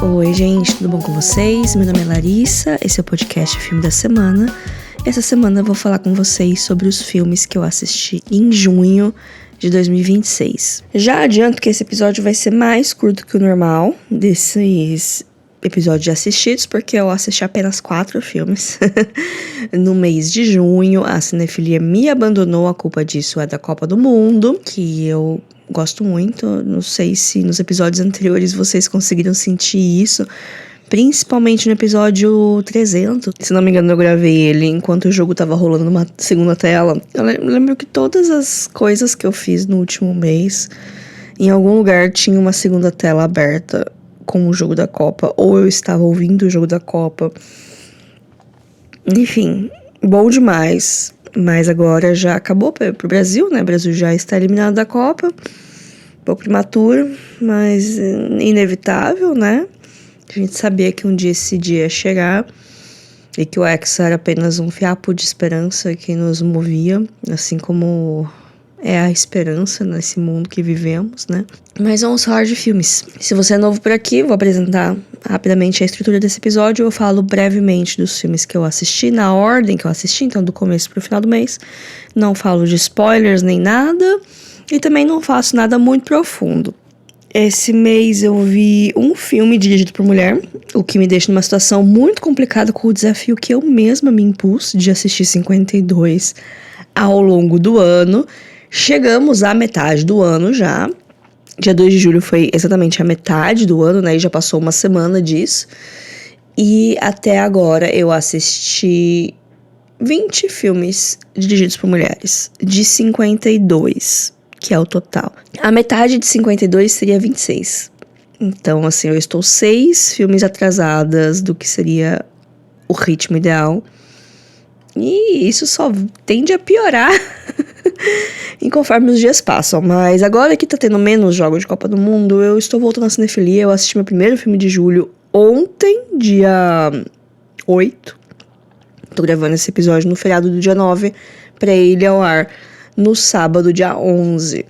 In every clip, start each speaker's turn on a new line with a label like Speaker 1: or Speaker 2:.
Speaker 1: Oi, gente, tudo bom com vocês? Meu nome é Larissa, esse é o podcast Filme da Semana. Essa semana eu vou falar com vocês sobre os filmes que eu assisti em junho de 2026. Já adianto que esse episódio vai ser mais curto que o normal desses episódios assistidos, porque eu assisti apenas 4 filmes no mês de junho. A cinefilia me abandonou, a culpa disso é da Copa do Mundo, que eu gosto muito. Não sei se nos episódios anteriores vocês conseguiram sentir isso, principalmente no episódio 300. Se não me engano, eu gravei ele enquanto o jogo tava rolando numa segunda tela. Eu lembro que todas as coisas que eu fiz no último mês, em algum lugar tinha uma segunda tela aberta com o jogo da Copa, ou eu estava ouvindo o jogo da Copa. Enfim, bom demais. Mas agora já acabou pro Brasil, né? O Brasil já está eliminado da Copa. Um pouco prematuro, mas inevitável, né? A gente sabia que um dia esse dia ia chegar e que o Hexa era apenas um fiapo de esperança que nos movia, assim como é a esperança nesse mundo que vivemos, né? Mas vamos falar de filmes. Se você é novo por aqui, vou apresentar rapidamente a estrutura desse episódio. Eu falo brevemente dos filmes que eu assisti, na ordem que eu assisti, então do começo pro final do mês. Não falo de spoilers nem nada, e também não faço nada muito profundo. Esse mês eu vi um filme dirigido por mulher, o que me deixa numa situação muito complicada com o desafio que eu mesma me impus de assistir 52 ao longo do ano. Chegamos à metade do ano já. Dia 2 de julho foi exatamente a metade do ano, né? E já passou uma semana disso. E até agora eu assisti 20 filmes dirigidos por mulheres. De 52, que é o total. A metade de 52 seria 26. Então, assim, eu estou 6 filmes atrasadas do que seria o ritmo ideal. E isso só tende a piorar conforme os dias passam. Mas agora que tá tendo menos jogos de Copa do Mundo, eu estou voltando à cinefilia. Eu assisti meu primeiro filme de julho ontem, dia 8. Tô gravando esse episódio no feriado do dia 9, pra ele ao ar no sábado, dia 11.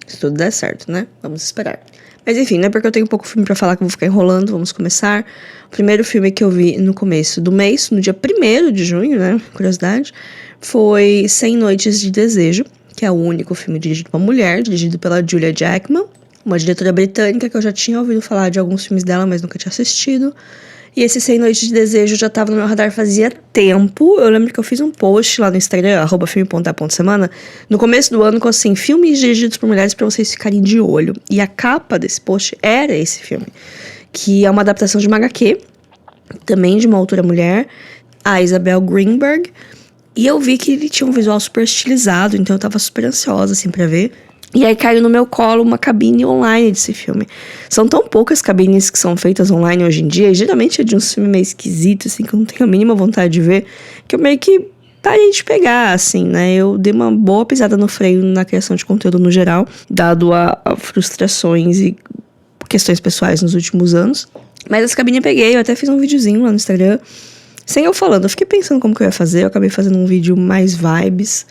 Speaker 1: Se tudo der certo, né? Vamos esperar. Mas enfim, não é porque eu tenho pouco filme pra falar que eu vou ficar enrolando. Vamos começar. O primeiro filme que eu vi no começo do mês, no dia 1º de junho, né? Curiosidade, foi 100 Noites de Desejo, que é o único filme dirigido por uma mulher, dirigido pela Julia Jackman, uma diretora britânica que eu já tinha ouvido falar de alguns filmes dela, mas nunca tinha assistido. E esse 100 Noites de Desejo já tava no meu radar fazia tempo. Eu lembro que eu fiz um post lá no Instagram, @filme.a.semana, no começo do ano, com assim, filmes dirigidos por mulheres pra vocês ficarem de olho. E a capa desse post era esse filme, que é uma adaptação de uma HQ, também de uma autora mulher, a Isabel Greenberg. E eu vi que ele tinha um visual super estilizado, então eu tava super ansiosa, assim, pra ver. E aí caiu no meu colo uma cabine online desse filme. São tão poucas cabines que são feitas online hoje em dia, e geralmente é de uns filmes meio esquisitos, assim, que eu não tenho a mínima vontade de ver, que eu meio que parei de pegar, assim, né? Eu dei uma boa pisada no freio na criação de conteúdo no geral, dado a frustrações e questões pessoais nos últimos anos. Mas essa cabine eu peguei, eu até fiz um videozinho lá no Instagram, sem eu falando. Eu fiquei pensando como que eu ia fazer, eu acabei fazendo um vídeo mais vibes,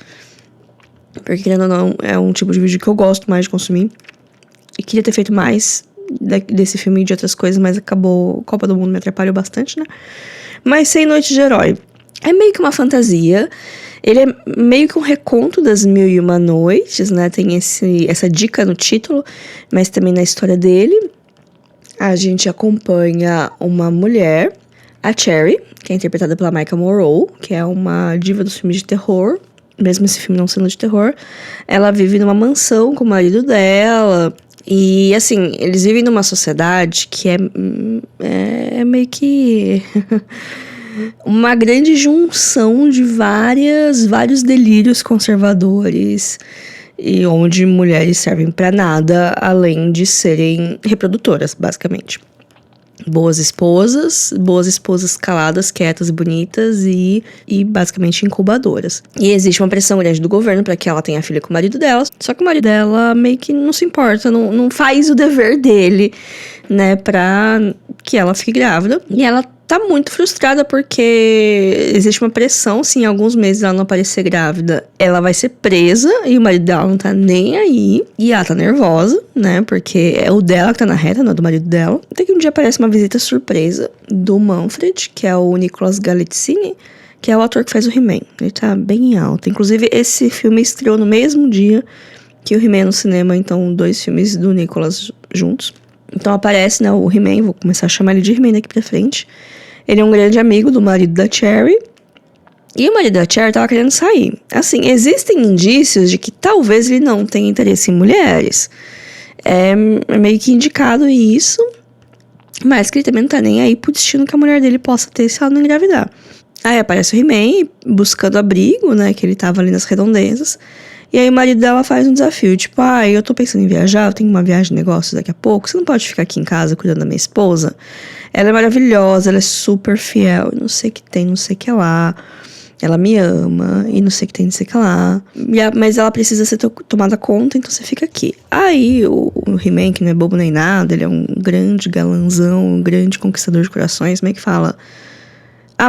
Speaker 1: porque querendo ou não, é um tipo de vídeo que eu gosto mais de consumir. E queria ter feito mais desse filme e de outras coisas, mas acabou, Copa do Mundo me atrapalhou bastante, né? Mas 100 Noites de Herói é meio que uma fantasia. Ele é meio que um reconto das 1001 Noites, né? Tem essa dica no título, mas também na história dele. A gente acompanha uma mulher, a Cherry, que é interpretada pela Maika Monroe, que é uma diva dos filmes de terror. Mesmo esse filme não sendo de terror, ela vive numa mansão com o marido dela. E, assim, eles vivem numa sociedade que é meio que uma grande junção de vários delírios conservadores, e onde mulheres servem pra nada, além de serem reprodutoras, basicamente. Boas esposas caladas, quietas e bonitas e basicamente incubadoras. E existe uma pressão grande do governo para que ela tenha filha com o marido dela, só que o marido dela meio que não se importa, não faz o dever dele né, pra que ela fique grávida. E ela tá muito frustrada porque existe uma pressão, se em alguns meses ela não aparecer grávida, ela vai ser presa e o marido dela não tá nem aí. E ela tá nervosa, né, porque é o dela que tá na reta, não é do marido dela. Até que um dia aparece uma visita surpresa do Manfred, que é o Nicolas Galitzine, que é o ator que faz o He-Man. Ele tá bem em alta. Inclusive, esse filme estreou no mesmo dia que o He-Man no cinema, então 2 filmes do Nicolas juntos. Então aparece, né, o He-Man, vou começar a chamar ele de He-Man daqui pra frente. Ele é um grande amigo do marido da Cherry. E o marido da Cherry tava querendo sair. Assim, existem indícios de que talvez ele não tenha interesse em mulheres. É meio que indicado isso. Mas que ele também não tá nem aí pro destino que a mulher dele possa ter se ela não engravidar. Aí aparece o He-Man buscando abrigo, né, que ele tava ali nas redondezas. E aí o marido dela faz um desafio, tipo, eu tô pensando em viajar, eu tenho uma viagem de negócios daqui a pouco, você não pode ficar aqui em casa cuidando da minha esposa? Ela é maravilhosa, ela é super fiel, e não sei o que tem, não sei o que lá. Ela me ama, e não sei o que tem, não sei o que lá. Mas ela precisa ser tomada conta, então você fica aqui. Aí o He-Man, que não é bobo nem nada, ele é um grande galanzão, um grande conquistador de corações, meio que fala...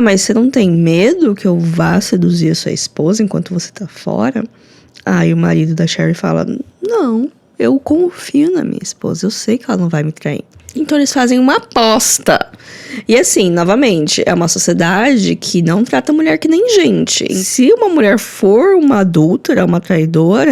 Speaker 1: mas você não tem medo que eu vá seduzir a sua esposa enquanto você tá fora? Aí o marido da Cherry fala, não, eu confio na minha esposa, eu sei que ela não vai me trair. Então eles fazem uma aposta. E assim, novamente, é uma sociedade que não trata a mulher que nem gente. Se uma mulher for uma adúltera, uma traidora,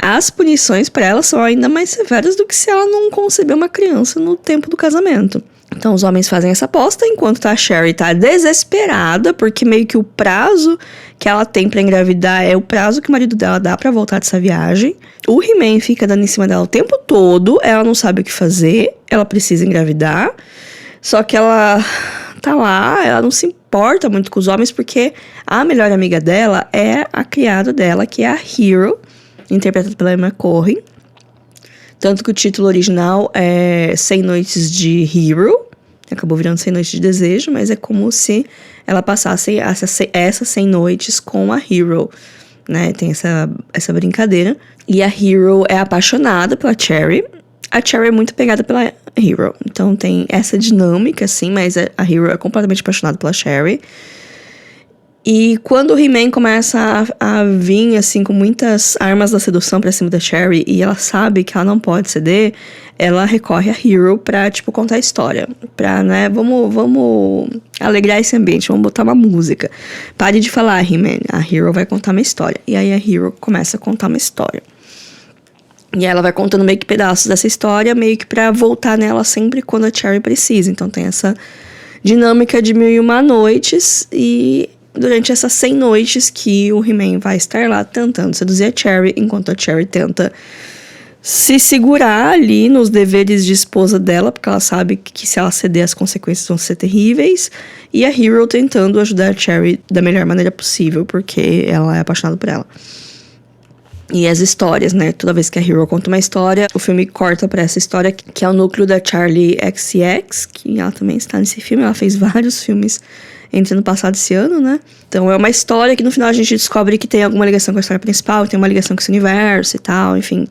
Speaker 1: as punições para ela são ainda mais severas do que se ela não conceber uma criança no tempo do casamento. Então os homens fazem essa aposta, enquanto a Cherry tá desesperada, porque meio que o prazo que ela tem pra engravidar é o prazo que o marido dela dá pra voltar dessa viagem. O He-Man fica dando em cima dela o tempo todo, ela não sabe o que fazer, ela precisa engravidar. Só que ela tá lá, ela não se importa muito com os homens, porque a melhor amiga dela é a criada dela, que é a Hero, interpretada pela Emma Corrin. Tanto que o título original é 100 Noites de Hero. Acabou virando 100 Noites de Desejo, mas é como se ela passasse essas 100 noites com a Hero, né? Tem essa brincadeira. E a Hero é apaixonada pela Cherry. A Cherry é muito pegada pela Hero. Então tem essa dinâmica, assim, mas a Hero é completamente apaixonada pela Cherry. E quando o He-Man começa a vir, assim, com muitas armas da sedução pra cima da Cherry, e ela sabe que ela não pode ceder, ela recorre a Hero pra, tipo, contar a história. Pra, né, vamos alegrar esse ambiente, vamos botar uma música. Pare de falar, He-Man, a Hero vai contar uma história. E aí a Hero começa a contar uma história. E ela vai contando meio que pedaços dessa história, meio que pra voltar nela sempre quando a Cherry precisa. Então tem essa dinâmica de 1001 noites e... durante essas 100 noites que o He-Man vai estar lá tentando seduzir a Cherry, enquanto a Cherry tenta se segurar ali nos deveres de esposa dela, porque ela sabe que se ela ceder as consequências vão ser terríveis, e a Hero tentando ajudar a Cherry da melhor maneira possível, porque ela é apaixonada por ela. E as histórias, né? Toda vez que a Hero conta uma história, o filme corta pra essa história, que é o núcleo da Charli XCX, que ela também está nesse filme, ela fez vários filmes entre ano passado e esse ano, né? Então é uma história que no final a gente descobre que tem alguma ligação com a história principal, tem uma ligação com esse universo e tal, enfim.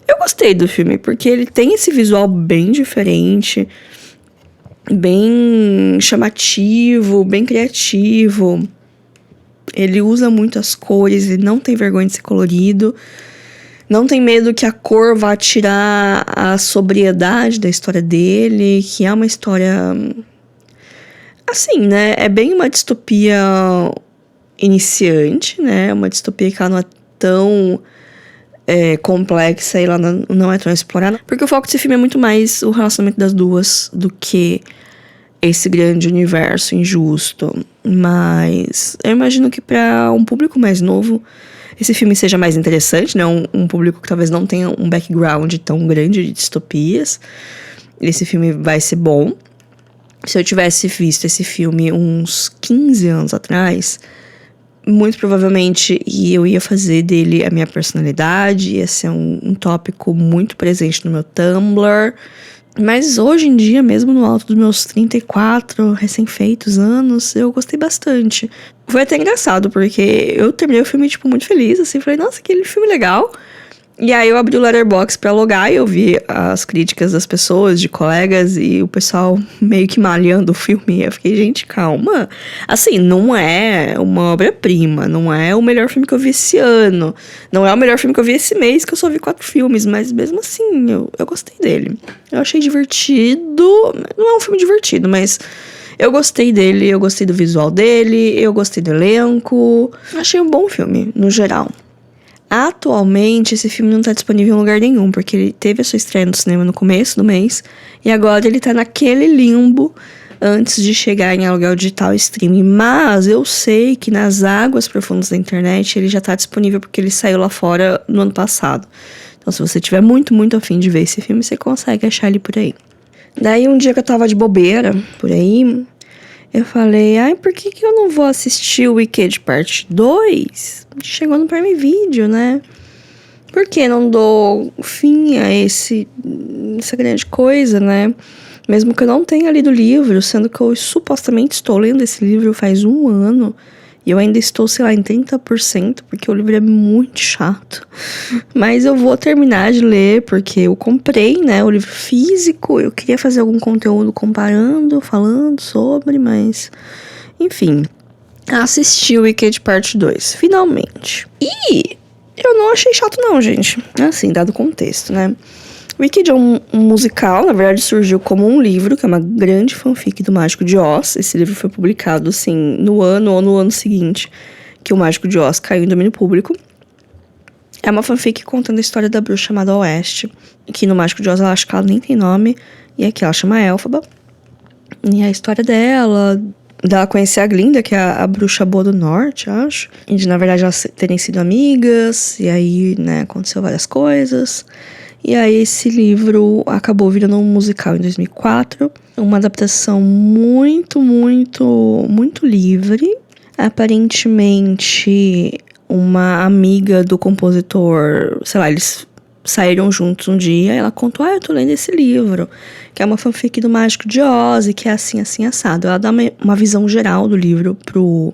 Speaker 1: Eu gostei do filme, porque ele tem esse visual bem diferente, bem chamativo, bem criativo. Ele usa muito as cores, ele não tem vergonha de ser colorido. Não tem medo que a cor vá tirar a sobriedade da história dele, que é uma história... assim, né? É bem uma distopia iniciante, né? Uma distopia que ela não é tão complexa e ela não é tão explorada. Porque o foco desse filme é muito mais o relacionamento das duas do que esse grande universo injusto. Mas eu imagino que para um público mais novo, esse filme seja mais interessante, né? Um público que talvez não tenha um background tão grande de distopias. Esse filme vai ser bom. Se eu tivesse visto esse filme uns 15 anos atrás, muito provavelmente eu ia fazer dele a minha personalidade, ia ser um tópico muito presente no meu Tumblr. Mas hoje em dia, mesmo no alto dos meus 34 recém-feitos anos, eu gostei bastante. Foi até engraçado, porque eu terminei o filme, tipo, muito feliz, assim. Falei, nossa, aquele filme legal. E aí eu abri o Letterboxd pra logar e eu vi as críticas das pessoas, de colegas, e o pessoal meio que malhando o filme. Eu fiquei, gente, calma. Assim, não é uma obra-prima, não é o melhor filme que eu vi esse ano, não é o melhor filme que eu vi esse mês, que eu só vi 4 filmes, mas mesmo assim, eu gostei dele. Eu achei divertido, não é um filme divertido, mas eu gostei dele, eu gostei do visual dele, eu gostei do elenco. Achei um bom filme, no geral. Atualmente, esse filme não tá disponível em lugar nenhum, porque ele teve a sua estreia no cinema no começo do mês, e agora ele tá naquele limbo antes de chegar em aluguel digital e streaming. Mas eu sei que nas águas profundas da internet ele já tá disponível, porque ele saiu lá fora no ano passado. Então, se você tiver muito, muito afim de ver esse filme, você consegue achar ele por aí. Daí, um dia que eu tava de bobeira por aí, eu falei, ai, por que eu não vou assistir o Wicked Parte 2? Chegou no Prime Video, né? Por que não dou fim a essa grande coisa, né? Mesmo que eu não tenha lido o livro, sendo que eu supostamente estou lendo esse livro faz um ano, e eu ainda estou, sei lá, em 30%, porque o livro é muito chato. Mas eu vou terminar de ler, porque eu comprei, né, o livro físico. Eu queria fazer algum conteúdo comparando, falando sobre, mas... Enfim, assisti o Wicked Parte 2, finalmente. E eu não achei chato não, gente. Assim, dado o contexto, né? Wicked é um musical, na verdade surgiu como um livro, que é uma grande fanfic do Mágico de Oz. Esse livro foi publicado, assim, no ano ou no ano seguinte que o Mágico de Oz caiu em domínio público. É uma fanfic contando a história da bruxa chamada Oeste, que no Mágico de Oz ela acha que ela nem tem nome, e aqui ela chama Elphaba. E a história dela conhecer a Glinda, que é a bruxa boa do norte, acho. E de, na verdade, elas terem sido amigas, e aí, né, aconteceu várias coisas. E aí esse livro acabou virando um musical em 2004. Uma adaptação muito, muito, muito livre. Aparentemente, uma amiga do compositor, sei lá, eles saíram juntos um dia, e ela contou, eu tô lendo esse livro, que é uma fanfic do Mágico de Oz, e que é assim, assim, assado. Ela dá uma visão geral do livro pro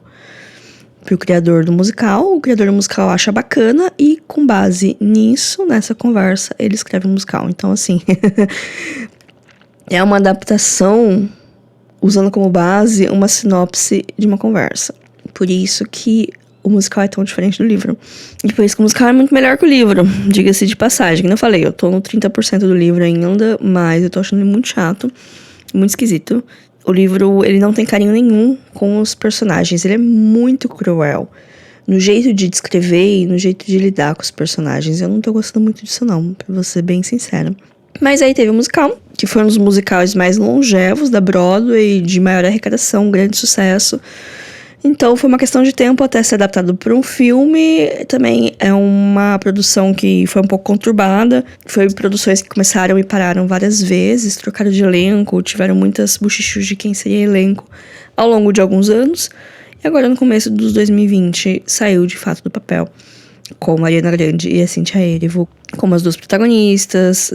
Speaker 1: criador do musical. O criador do musical acha bacana, e com base nisso, nessa conversa, ele escreve um musical. Então, assim, é uma adaptação usando como base uma sinopse de uma conversa. Por isso que o musical é tão diferente do livro. E por isso que o musical é muito melhor que o livro, diga-se de passagem. Como eu falei, eu tô no 30% do livro ainda, mas eu tô achando ele muito chato, muito esquisito. O livro, ele não tem carinho nenhum com os personagens, ele é muito cruel no jeito de descrever e no jeito de lidar com os personagens. Eu não tô gostando muito disso não, pra vou ser bem sincera. Mas aí teve o musical, que foi um dos musicais mais longevos da Broadway, de maior arrecadação, um grande sucesso. Então foi uma questão de tempo até ser adaptado para um filme. Também é uma produção que foi um pouco conturbada. Foi produções que começaram e pararam várias vezes, trocaram de elenco, tiveram muitas buchichos de quem seria elenco ao longo de alguns anos. E agora no começo dos 2020 saiu de fato do papel, com a Mariana Grande e a Cynthia Erivo como as duas protagonistas.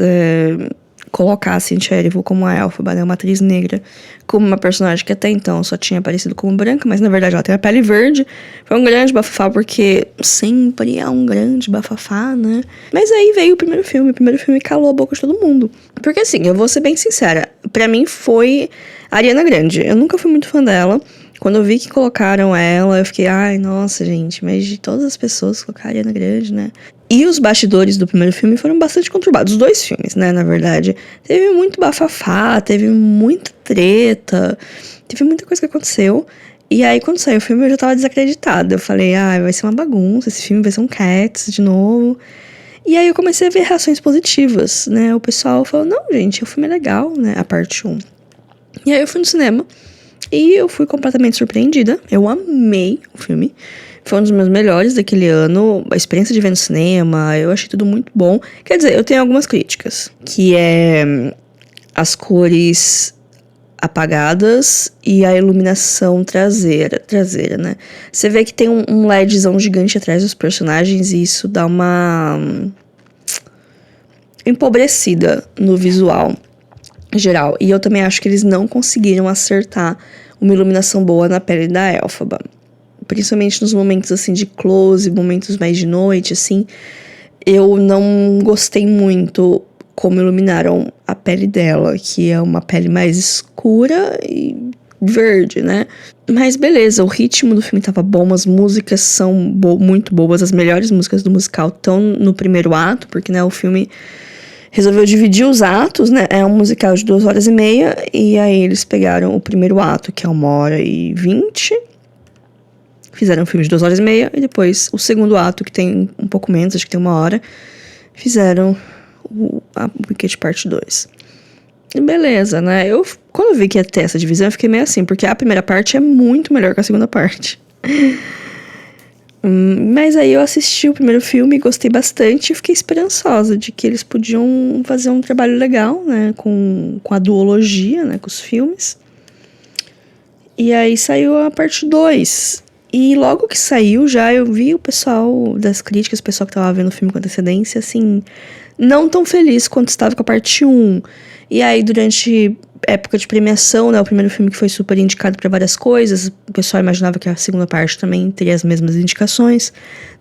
Speaker 1: Colocar a Cynthia Erivo como a Elphaba, né, uma atriz negra, como uma personagem que até então só tinha aparecido como branca, mas na verdade ela tem a pele verde. Foi um grande bafafá, porque sempre é um grande bafafá, né? Mas aí veio o primeiro filme calou a boca de todo mundo. Porque assim, eu vou ser bem sincera, pra mim foi a Ariana Grande. Eu nunca fui muito fã dela. Quando eu vi que colocaram ela, eu fiquei, ai, nossa, gente, mas de todas as pessoas colocaram a Ariana Grande, né? E os bastidores do primeiro filme foram bastante conturbados. Os dois filmes, né, na verdade. Teve muito bafafá, teve muita treta, teve muita coisa que aconteceu. E aí, quando saiu o filme, eu já tava desacreditada. Eu falei, vai ser uma bagunça, esse filme vai ser um Cats de novo. E aí eu comecei a ver reações positivas, né? O pessoal falou, não, gente, o filme é legal, né, a parte 1. E aí eu fui no cinema e eu fui completamente surpreendida. Eu amei o filme. Foi um dos meus melhores daquele ano. A experiência de ver no cinema, eu achei tudo muito bom. Quer dizer, eu tenho algumas críticas, que é as cores apagadas e a iluminação traseira, né? Você vê que tem um LEDzão gigante atrás dos personagens, e isso dá uma empobrecida no visual geral. E eu também acho que eles não conseguiram acertar uma iluminação boa na pele da Elphaba. Principalmente nos momentos, assim, de close, momentos mais de noite, assim. Eu não gostei muito como iluminaram a pele dela, que é uma pele mais escura e verde, né? Mas beleza, o ritmo do filme tava bom, as músicas são muito boas, as melhores músicas do musical estão no primeiro ato, porque, né, o filme resolveu dividir os atos, né? É um musical de 2h30, e aí eles pegaram o primeiro ato, que é 1h20, fizeram um filme de 2h30, e depois o segundo ato, que tem um pouco menos, acho que tem 1 hora, fizeram o Wicked Parte 2. E beleza, né? Quando eu vi que ia ter essa divisão, eu fiquei meio assim, porque a primeira parte é muito melhor que a segunda parte. Mas aí eu assisti o primeiro filme, gostei bastante e fiquei esperançosa de que eles podiam fazer um trabalho legal, né? Com a duologia, né? Com os filmes. E aí saiu a parte 2. E logo que saiu já, eu vi o pessoal das críticas, o pessoal que tava vendo o filme com antecedência, assim, não tão feliz quanto estava com a parte 1. E aí, durante época de premiação, né, o primeiro filme que foi super indicado para várias coisas, o pessoal imaginava que a segunda parte também teria as mesmas indicações.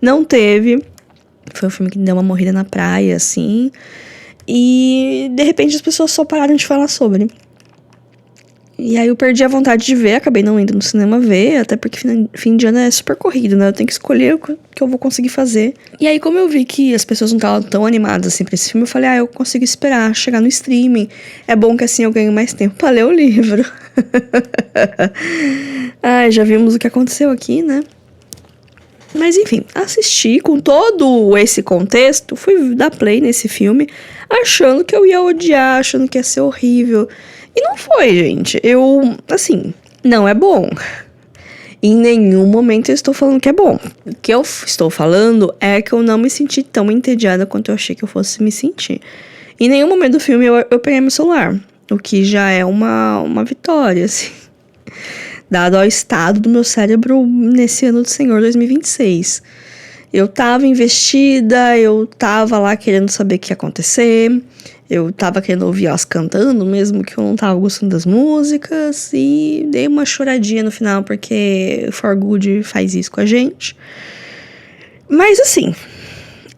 Speaker 1: Não teve. Foi um filme que deu uma morrida na praia, assim. E, de repente, as pessoas só pararam de falar sobre. E aí eu perdi a vontade de ver, acabei não indo no cinema ver, até porque fim de ano é super corrido, né? Eu tenho que escolher o que eu vou conseguir fazer. E aí, como eu vi que as pessoas não estavam tão animadas assim pra esse filme, eu falei, eu consigo esperar chegar no streaming. É bom que assim eu ganho mais tempo pra ler o livro. Já vimos o que aconteceu aqui, né? Mas enfim, assisti com todo esse contexto, fui dar play nesse filme, achando que eu ia odiar, achando que ia ser horrível. E não foi, gente. Não é bom. Em nenhum momento eu estou falando que é bom. O que eu estou falando é que eu não me senti tão entediada quanto eu achei que eu fosse me sentir. Em nenhum momento do filme eu peguei meu celular, o que já é uma vitória, assim. Dado ao estado do meu cérebro nesse ano do Senhor 2026. Eu tava investida, eu tava lá querendo saber o que ia acontecer, eu tava querendo ouvir elas cantando, mesmo que eu não tava gostando das músicas, e dei uma choradinha no final, porque For Good faz isso com a gente. Mas assim,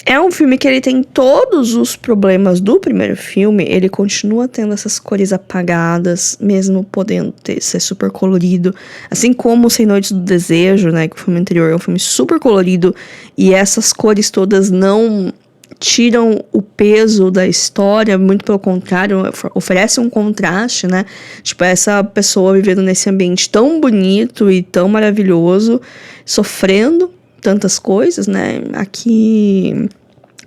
Speaker 1: é um filme que ele tem todos os problemas do primeiro filme, ele continua tendo essas cores apagadas, mesmo podendo ser super colorido, assim como Sem Noites do Desejo, né, que o filme anterior é um filme super colorido, e essas cores todas não tiram o peso da história, muito pelo contrário, oferece um contraste, né, tipo, essa pessoa vivendo nesse ambiente tão bonito e tão maravilhoso, sofrendo tantas coisas, né, aqui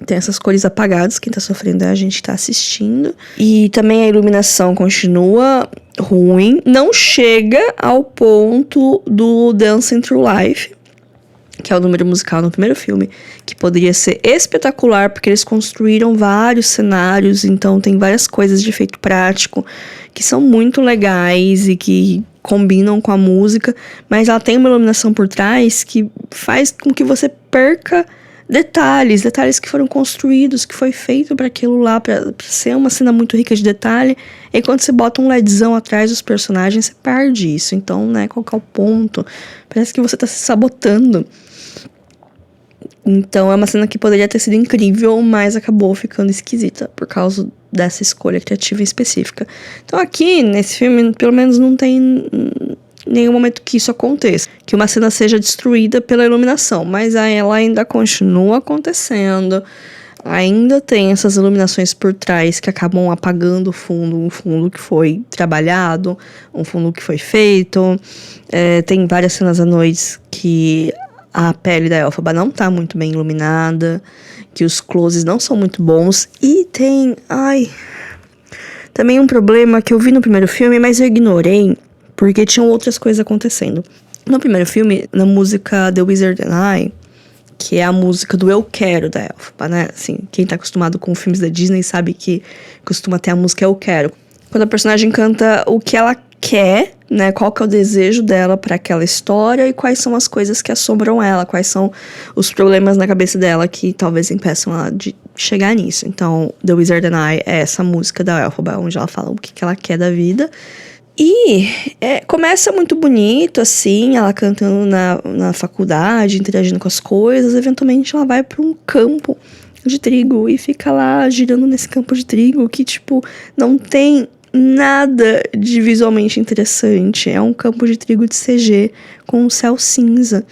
Speaker 1: tem essas cores apagadas, quem tá sofrendo é a gente que tá assistindo. E também a iluminação continua ruim. Não chega ao ponto do Dancing Through Life, que é o número musical no primeiro filme, que poderia ser espetacular, porque eles construíram vários cenários, então tem várias coisas de efeito prático que são muito legais e que combinam com a música, mas ela tem uma iluminação por trás que faz com que você perca detalhes que foram construídos, que foi feito para aquilo lá, para ser uma cena muito rica de detalhe. E quando você bota um LEDzão atrás dos personagens, você perde isso. Então, né, qual que é o ponto? Parece que você tá se sabotando. Então, é uma cena que poderia ter sido incrível, mas acabou ficando esquisita por causa dessa escolha criativa específica. Então, aqui, nesse filme, pelo menos não tem nenhum momento que isso aconteça, que uma cena seja destruída pela iluminação, mas aí ela ainda continua acontecendo, ainda tem essas iluminações por trás que acabam apagando o fundo, um fundo que foi trabalhado, um fundo que foi feito. Tem várias cenas à noite que a pele da Elphaba não tá muito bem iluminada, que os closes não são muito bons, e tem, também um problema que eu vi no primeiro filme, mas eu ignorei, porque tinham outras coisas acontecendo. No primeiro filme, na música The Wizard and I, que é a música do Eu Quero da Elphaba, né? Assim, quem tá acostumado com filmes da Disney sabe que costuma ter a música Eu Quero. Quando a personagem canta o que ela quer, né? Qual que é o desejo dela para aquela história e quais são as coisas que assombram ela, quais são os problemas na cabeça dela que talvez impeçam ela de chegar nisso. Então, The Wizard and I é essa música da Elphaba, onde ela fala o que ela quer da vida. E começa muito bonito, assim, ela cantando na faculdade, interagindo com as coisas. Eventualmente ela vai para um campo de trigo e fica lá girando nesse campo de trigo que, tipo, não tem nada de visualmente interessante. É um campo de trigo de CG com um céu cinza.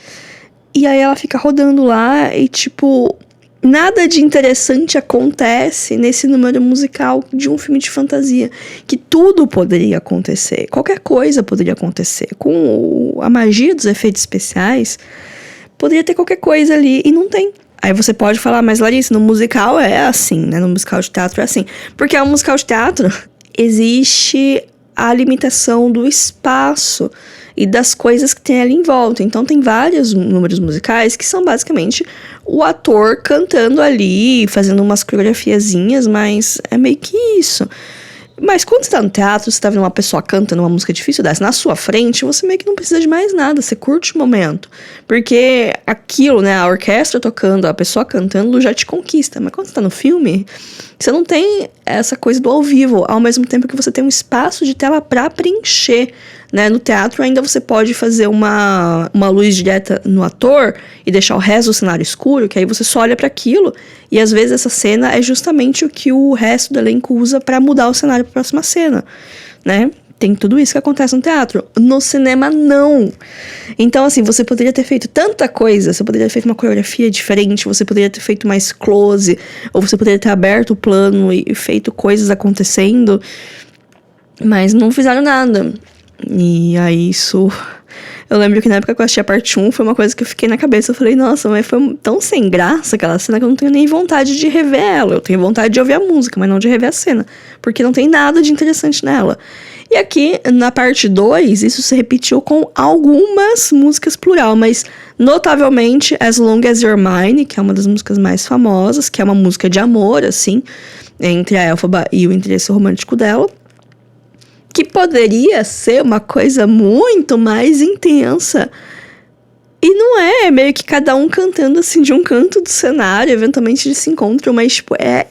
Speaker 1: E aí ela fica rodando lá e, tipo, nada de interessante acontece nesse número musical de um filme de fantasia. Que tudo poderia acontecer. Qualquer coisa poderia acontecer. Com a magia dos efeitos especiais, poderia ter qualquer coisa ali e não tem. Aí você pode falar, mas Larissa, no musical é assim, né? No musical de teatro é assim. Porque é um musical de teatro, existe a limitação do espaço e das coisas que tem ali em volta. Então tem vários números musicais que são basicamente o ator cantando ali, fazendo umas coreografiazinhas, mas é meio que isso. Mas quando você tá no teatro, você tá vendo uma pessoa cantando uma música difícil dessa na sua frente, você meio que não precisa de mais nada, você curte o momento. Porque aquilo, né, a orquestra tocando, a pessoa cantando já te conquista. Mas quando você tá no filme, você não tem essa coisa do ao vivo, ao mesmo tempo que você tem um espaço de tela pra preencher, né? No teatro ainda você pode fazer uma luz direta no ator e deixar o resto do cenário escuro, que aí você só olha pra aquilo, e às vezes essa cena é justamente o que o resto do elenco usa pra mudar o cenário pra próxima cena, né? Tem tudo isso que acontece no teatro. No cinema, não. Então, assim, você poderia ter feito tanta coisa. Você poderia ter feito uma coreografia diferente. Você poderia ter feito mais close. Ou você poderia ter aberto o plano e feito coisas acontecendo. Mas não fizeram nada. E aí, isso... Eu lembro que na época que eu assisti a parte 1, foi uma coisa que eu fiquei na cabeça. Eu falei, nossa, mas foi tão sem graça aquela cena que eu não tenho nem vontade de rever ela. Eu tenho vontade de ouvir a música, mas não de rever a cena. Porque não tem nada de interessante nela. E aqui, na parte 2, isso se repetiu com algumas músicas plural, mas notavelmente As Long As You're Mine, que é uma das músicas mais famosas, que é uma música de amor, assim, entre a Elphaba e o interesse romântico dela, que poderia ser uma coisa muito mais intensa. E não é meio que cada um cantando, assim, de um canto do cenário, eventualmente eles se encontram, mas, tipo, é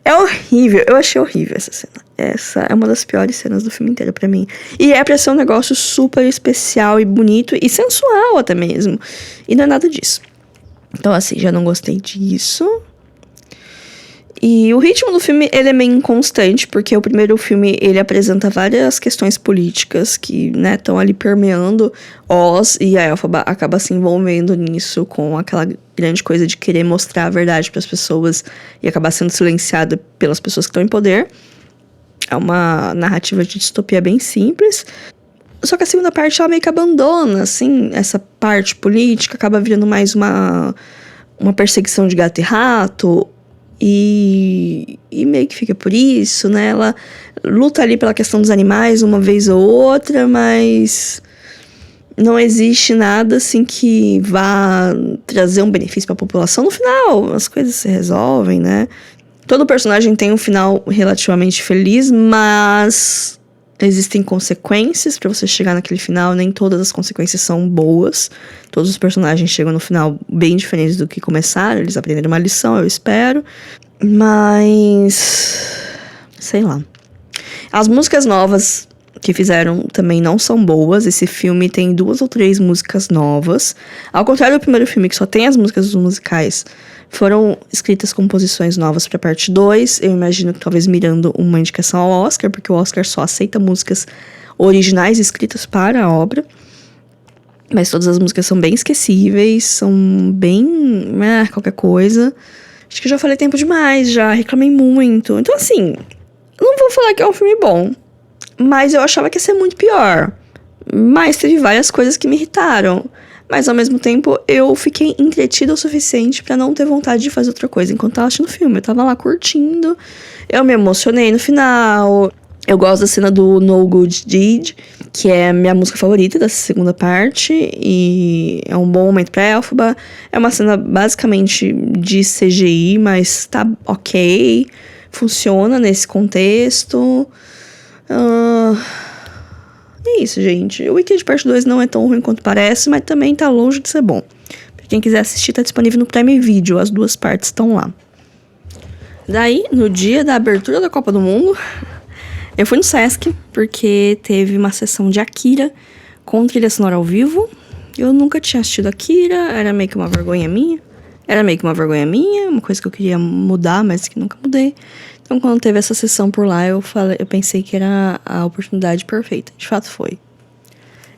Speaker 1: horrível. Eu achei horrível essa cena. Essa é uma das piores cenas do filme inteiro pra mim. E é pra ser um negócio super especial e bonito e sensual até mesmo. E não é nada disso. Então, assim, já não gostei disso. E o ritmo do filme, ele é meio inconstante, porque o primeiro filme, ele apresenta várias questões políticas que, né, estão ali permeando Oz, e a Elphaba acaba se envolvendo nisso com aquela grande coisa de querer mostrar a verdade para as pessoas e acabar sendo silenciada pelas pessoas que estão em poder. É uma narrativa de distopia bem simples. Só que a segunda parte, ela meio que abandona, assim, essa parte política, acaba virando mais uma perseguição de gato e rato. E meio que fica por isso, né? Ela luta ali pela questão dos animais uma vez ou outra, mas não existe nada assim que vá trazer um benefício para a população. No final, as coisas se resolvem, né? Todo personagem tem um final relativamente feliz, mas existem consequências para você chegar naquele final. Nem todas as consequências são boas. Todos os personagens chegam no final bem diferentes do que começaram. Eles aprenderam uma lição, eu espero. Mas... sei lá. As músicas novas que fizeram também não são boas. Esse filme tem 2 ou 3 músicas novas. Ao contrário do primeiro filme, que só tem as músicas dos musicais, foram escritas composições novas para parte 2. Eu imagino que talvez mirando uma indicação ao Oscar, porque o Oscar só aceita músicas originais escritas para a obra. Mas todas as músicas são bem esquecíveis, são bem... qualquer coisa. Acho que eu já falei tempo demais, já reclamei muito. Então, assim, não vou falar que é um filme bom, mas eu achava que ia ser muito pior. Mas teve várias coisas que me irritaram. Mas, ao mesmo tempo, eu fiquei entretida o suficiente pra não ter vontade de fazer outra coisa enquanto tava assistindo o filme. Eu tava lá curtindo, eu me emocionei no final. Eu gosto da cena do No Good Deed, que é a minha música favorita dessa segunda parte, e é um bom momento pra Elphaba. É uma cena basicamente de CGI, mas tá ok, funciona nesse contexto. É isso, gente. O Wicked Parte 2 não é tão ruim quanto parece, mas também tá longe de ser bom. Pra quem quiser assistir, tá disponível no Prime Video, as 2 partes estão lá. Daí, no dia da abertura da Copa do Mundo, eu fui no Sesc, porque teve uma sessão de Akira com trilha sonora ao vivo. Eu nunca tinha assistido Akira, era meio que uma vergonha minha. Era meio que uma vergonha minha, uma coisa que eu queria mudar, mas que nunca mudei. Então, quando teve essa sessão por lá, eu pensei que era a oportunidade perfeita. De fato, foi.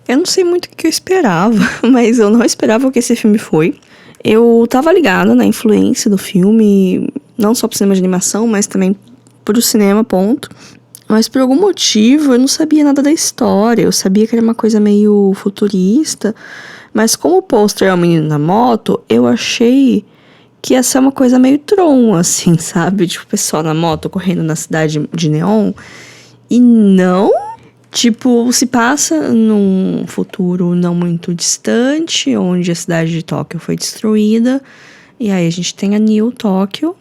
Speaker 1: Eu não sei muito o que eu esperava, mas eu não esperava o que esse filme foi. Eu tava ligada na influência do filme, não só pro cinema de animação, mas também pro cinema, ponto. Mas por algum motivo eu não sabia nada da história. Eu sabia que era uma coisa meio futurista. Mas como o pôster é o menino na moto, eu achei que ia ser uma coisa meio Tron, assim, sabe? Tipo, o pessoal na moto correndo na cidade de neon. E não... Tipo, se passa num futuro não muito distante, onde a cidade de Tóquio foi destruída. E aí a gente tem a New Tóquio,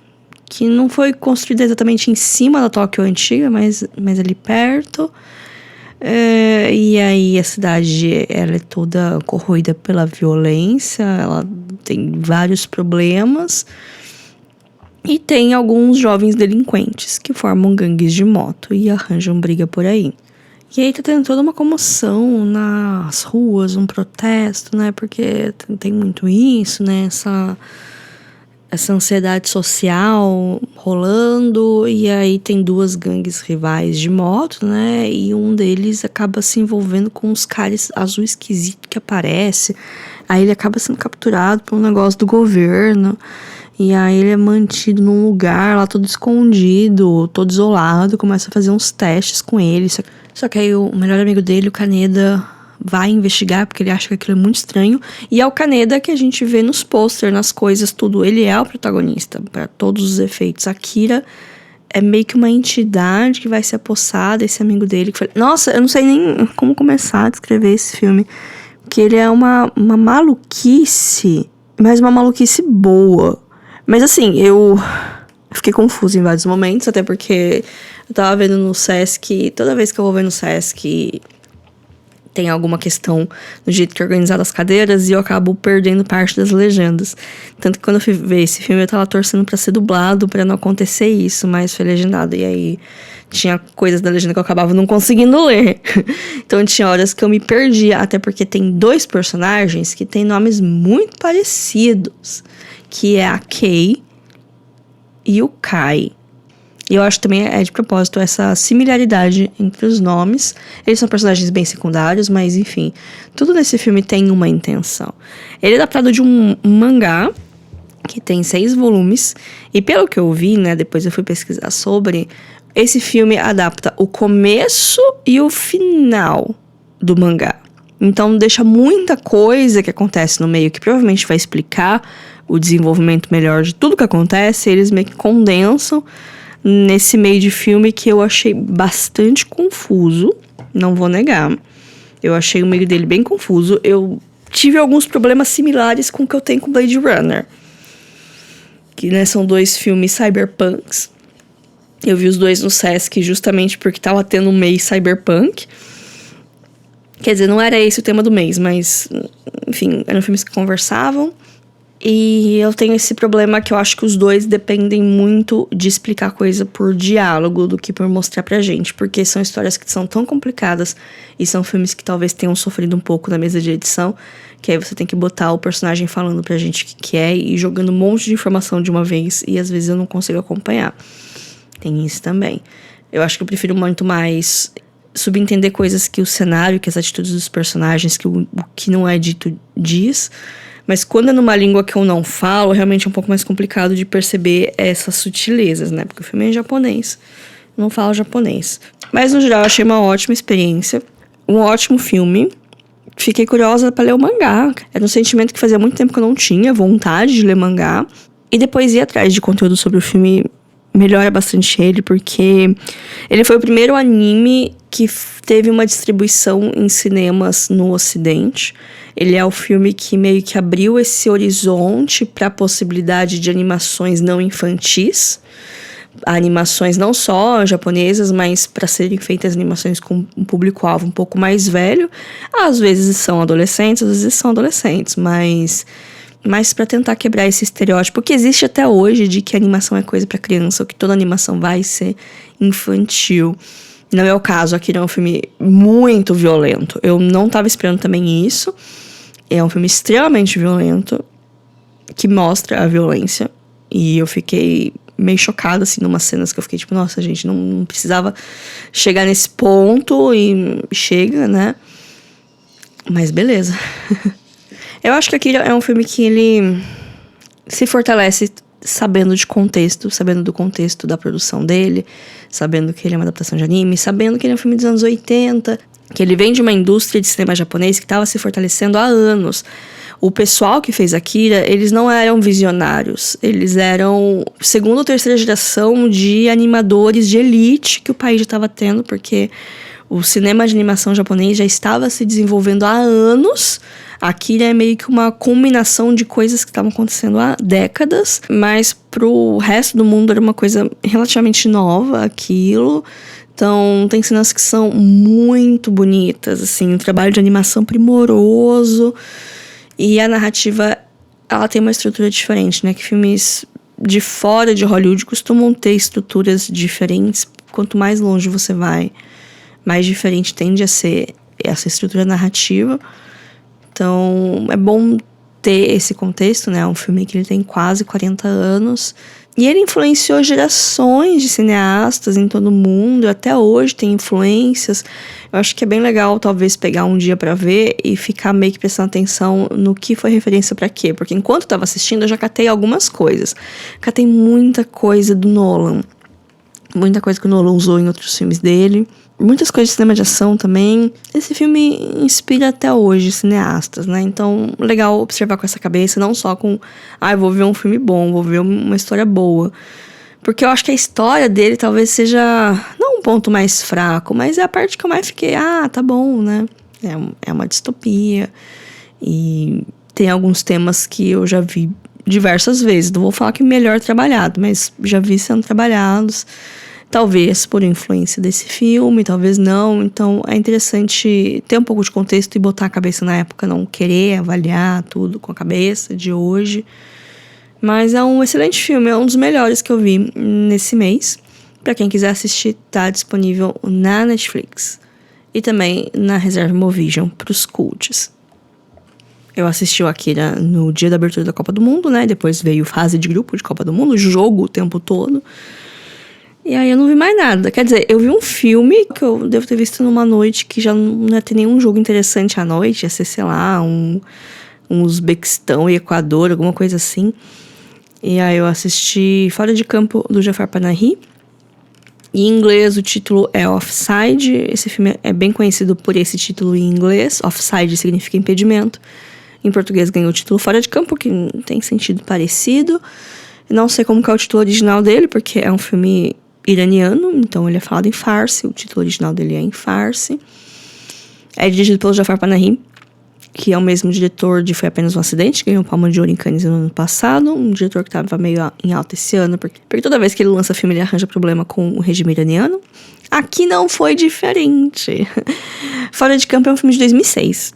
Speaker 1: que não foi construída exatamente em cima da Tóquio antiga, mas ali perto. E aí a cidade, ela é toda corroída pela violência, ela tem vários problemas. E tem alguns jovens delinquentes que formam gangues de moto e arranjam briga por aí. E aí tá tendo toda uma comoção nas ruas, um protesto, né? Porque tem muito isso, né? Essa ansiedade social rolando. E aí tem duas gangues rivais de moto, né? E um deles acaba se envolvendo com uns caras azul esquisito que aparece. Aí ele acaba sendo capturado por um negócio do governo. E aí ele é mantido num lugar lá todo escondido, todo isolado. Começa a fazer uns testes com ele. Só que aí o melhor amigo dele, o Kaneda, vai investigar porque ele acha que aquilo é muito estranho. E é o Kaneda que a gente vê nos posters, nas coisas, tudo. Ele é o protagonista para todos os efeitos. A Kira é meio que uma entidade que vai se apossar desse amigo dele. Nossa, eu não sei nem como começar a descrever esse filme. Porque ele é uma maluquice, mas uma maluquice boa. Mas assim, eu fiquei confusa em vários momentos, até porque eu tava vendo no Sesc, toda vez que eu vou ver no Sesc tem alguma questão no jeito que é organizado as cadeiras e eu acabo perdendo parte das legendas. Tanto que quando eu fui ver esse filme eu tava torcendo pra ser dublado, pra não acontecer isso, mas foi legendado. E aí tinha coisas da legenda que eu acabava não conseguindo ler. Então tinha horas que eu me perdia, até porque tem dois personagens que têm nomes muito parecidos, que é a Kei e o Kai. E eu acho que também é de propósito essa similaridade entre os nomes. Eles são personagens bem secundários, mas enfim. Tudo nesse filme tem uma intenção. Ele é adaptado de um mangá, que tem 6 volumes. E pelo que eu vi, né, depois eu fui pesquisar sobre, esse filme adapta o começo e o final do mangá. Então deixa muita coisa que acontece no meio, que provavelmente vai explicar o desenvolvimento melhor de tudo que acontece. Eles meio que condensam nesse meio de filme que eu achei bastante confuso, não vou negar. Eu achei o meio dele bem confuso. Eu tive alguns problemas similares com o que eu tenho com Blade Runner. Que, né, são 2 filmes cyberpunks. Eu vi os 2 no Sesc justamente porque tava tendo um mês cyberpunk. Quer dizer, não era esse o tema do mês, mas, enfim, eram filmes que conversavam. E eu tenho esse problema que eu acho que os 2 dependem muito de explicar coisa por diálogo do que por mostrar pra gente. Porque são histórias que são tão complicadas e são filmes que talvez tenham sofrido um pouco na mesa de edição, que aí você tem que botar o personagem falando pra gente o que é e jogando um monte de informação de uma vez e às vezes eu não consigo acompanhar. Tem isso também. Eu acho que eu prefiro muito mais subentender coisas que o cenário, que as atitudes dos personagens, que o que não é dito diz. Mas quando é numa língua que eu não falo, realmente é um pouco mais complicado de perceber essas sutilezas, né? Porque o filme é em japonês, eu não falo japonês. Mas, no geral, eu achei uma ótima experiência. Um ótimo filme. Fiquei curiosa pra ler o mangá. Era um sentimento que fazia muito tempo que eu não tinha vontade de ler mangá. E depois ir atrás de conteúdo sobre o filme melhora bastante ele, porque ele foi o primeiro anime que teve uma distribuição em cinemas no Ocidente. Ele é o filme que meio que abriu esse horizonte para a possibilidade de animações não infantis. Animações não só japonesas, mas para serem feitas animações com um público-alvo um pouco mais velho. Às vezes são adolescentes, às vezes são adolescentes, mas para tentar quebrar esse estereótipo que existe até hoje de que a animação é coisa para criança, ou que toda animação vai ser infantil. Não é o caso. Akira é um filme muito violento. Eu não estava esperando também isso. É um filme extremamente violento. que mostra a violência. E eu fiquei meio chocada, assim, numas cenas que eu fiquei tipo, nossa, gente, não precisava chegar nesse ponto e chega, né? Mas beleza. Eu acho que aqui é um filme que ele se fortalece sabendo de contexto, sabendo do contexto da produção dele, sabendo que ele é uma adaptação de anime, sabendo que ele é um filme dos anos 80, que ele vem de uma indústria de cinema japonês que estava se fortalecendo há anos. O pessoal que fez Akira, eles não eram visionários. Eles eram segunda ou terceira geração de animadores de elite que o país já estava tendo, porque o cinema de animação japonês já estava se desenvolvendo há anos. Akira é meio que uma combinação de coisas que estavam acontecendo há décadas, mas pro resto do mundo era uma coisa relativamente nova, aquilo. Então, tem cenas que são muito bonitas, assim, um trabalho de animação primoroso. E a narrativa, ela tem uma estrutura diferente, né? Que filmes de fora de Hollywood costumam ter estruturas diferentes. Quanto mais longe você vai, mais diferente tende a ser essa estrutura narrativa. Então, é bom ter esse contexto, né? É um filme que ele tem quase 40 anos. E ele influenciou gerações de cineastas em todo o mundo. Até hoje tem influências. Eu acho que é bem legal, talvez, pegar um dia pra ver e ficar meio que prestando atenção no que foi referência pra quê. Porque enquanto eu tava assistindo, eu já catei algumas coisas. Catei muita coisa do Nolan. Muita coisa que o Nolan usou em outros filmes dele. Muitas coisas de cinema de ação também. Esse filme inspira até hoje cineastas, né? Então, legal observar com essa cabeça, não só com... eu vou ver um filme bom, vou ver uma história boa. Porque eu acho que a história dele talvez seja... não um ponto mais fraco, mas é a parte que eu mais fiquei... tá bom, né? É uma distopia. E tem alguns temas que eu já vi diversas vezes. Não vou falar que melhor trabalhado, mas já vi sendo trabalhados. Talvez por influência desse filme, talvez não. Então é interessante ter um pouco de contexto e botar a cabeça na época, não querer avaliar tudo com a cabeça de hoje. Mas é um excelente filme, é um dos melhores que eu vi nesse mês. Pra quem quiser assistir, tá disponível na Netflix. E também na Reserva Movision, pros cults. Eu assisti o Akira no dia da abertura da Copa do Mundo, né? Depois veio fase de grupo de Copa do Mundo, jogo o tempo todo. E aí eu não vi mais nada. Quer dizer, eu vi um filme que eu devo ter visto numa noite que já não ia ter nenhum jogo interessante à noite. Ia ser, sei lá, um Uzbequistão e Equador, alguma coisa assim. E aí eu assisti Fora de Campo, do Jafar Panahi. Em inglês o título é Offside. Esse filme é bem conhecido por esse título em inglês. Offside significa impedimento. Em português ganhou o título Fora de Campo, que tem sentido parecido. Não sei como que é o título original dele, porque é um filme iraniano, então ele é falado em farsi. O título original dele é em farsi. É dirigido pelo Jafar Panahi, que é o mesmo diretor de Foi Apenas um Acidente, que ganhou o Palma de Ouro em Cannes no ano passado. Um diretor que estava meio em alta esse ano, porque toda vez que ele lança filme ele arranja problema com o regime iraniano. Aqui não foi diferente. Fora de Campo é um filme de 2006,